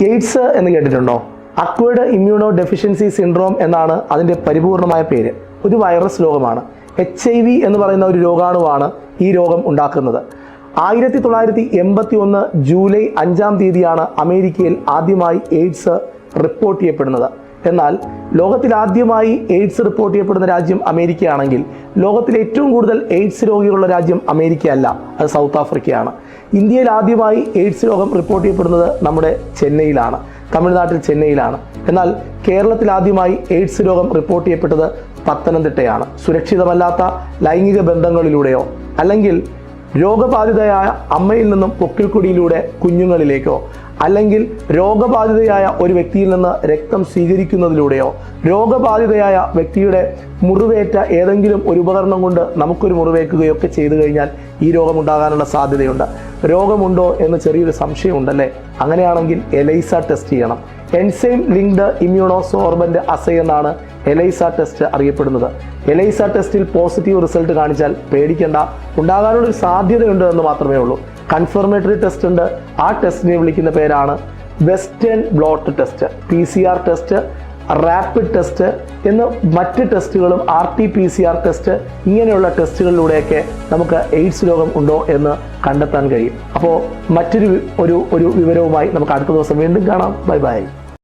AIDS എന്ന് കേട്ടിട്ടുണ്ടോ? Acquired immuno deficiency syndrome എന്നാണ് അതിൻ്റെ പരിപൂർണമായ പേര്. ഒരു വൈറസ് രോഗമാണ്. HIV എന്ന് പറയുന്ന ഒരു രോഗാണുവാണ് ഈ രോഗം ഉണ്ടാക്കുന്നത്. 1981 ജൂലൈ 5-ാം തീയതിയാണ് അമേരിക്കയിൽ ആദ്യമായി എയ്ഡ്സ് റിപ്പോർട്ട് ചെയ്യപ്പെടുന്നത്. എന്നാൽ ലോകത്തിൽ ആദ്യമായി എയ്ഡ്സ് റിപ്പോർട്ട് ചെയ്യപ്പെടുന്ന രാജ്യം അമേരിക്കയാണെങ്കിൽ ലോകത്തിലെ ഏറ്റവും കൂടുതൽ എയ്ഡ്സ് രോഗികളുള്ള രാജ്യം അമേരിക്കയല്ല, അത് സൗത്ത് ആഫ്രിക്കയാണ്. ഇന്ത്യയിൽ ആദ്യമായി എയ്ഡ്സ് രോഗം റിപ്പോർട്ട് ചെയ്യപ്പെടുന്നത് നമ്മുടെ ചെന്നൈയിലാണ്, തമിഴ്നാട്ടിൽ ചെന്നൈയിലാണ്. എന്നാൽ കേരളത്തിൽ ആദ്യമായി എയ്ഡ്സ് രോഗം റിപ്പോർട്ട് ചെയ്യപ്പെട്ടത് പത്തനംതിട്ടയാണ്. സുരക്ഷിതമല്ലാത്ത ലൈംഗിക ബന്ധങ്ങളിലൂടെയോ അല്ലെങ്കിൽ രോഗബാധിതയായ അമ്മയിൽ നിന്നും പൊക്കിൾക്കൊടിയിലൂടെ കുഞ്ഞുങ്ങളിലേക്കോ അല്ലെങ്കിൽ രോഗബാധിതയായ ഒരു വ്യക്തിയിൽ നിന്ന് രക്തം സ്വീകരിക്കുന്നതിലൂടെയോ രോഗബാധിതയായ വ്യക്തിയുടെ മുറിവേറ്റ ഏതെങ്കിലും ഒരു ഉപകരണം കൊണ്ട് നമുക്കൊരു മുറിവേക്കുകയോ ഒക്കെ ചെയ്തു കഴിഞ്ഞാൽ ഈ രോഗമുണ്ടാകാനുള്ള സാധ്യതയുണ്ട്. രോഗമുണ്ടോ എന്ന് ചെറിയൊരു സംശയമുണ്ടല്ലേ? അങ്ങനെയാണെങ്കിൽ എലൈസ ടെസ്റ്റ് ചെയ്യണം. എൻസൈം ലിങ്ക്ഡ് ഇമ്മ്യൂണോ സോർബന്റ് അസേ എന്നാണ് എലൈസ ടെസ്റ്റ് അറിയപ്പെടുന്നത്. എലൈസ ടെസ്റ്റിൽ പോസിറ്റീവ് റിസൾട്ട് കാണിച്ചാൽ പേടിക്കേണ്ട, ഉണ്ടാകാനുള്ളൊരു സാധ്യതയുണ്ട് എന്ന് മാത്രമേ ഉള്ളൂ. കൺഫർമേറ്ററി ടെസ്റ്റ് ഉണ്ട്. ആ ടെസ്റ്റിനെ വിളിക്കുന്ന പേരാണ് western blot test, PCR test, rapid test എന്ന് മറ്റ് ടെസ്റ്റുകളും RT-PCR ടെസ്റ്റ്, ഇങ്ങനെയുള്ള ടെസ്റ്റുകളിലൂടെയൊക്കെ നമുക്ക് എയ്ഡ്സ് രോഗം ഉണ്ടോ എന്ന് കണ്ടെത്താൻ കഴിയും. അപ്പോൾ മറ്റൊരു വിവരവുമായി നമുക്ക് അടുത്ത ദിവസം വീണ്ടും കാണാം. Bye bye.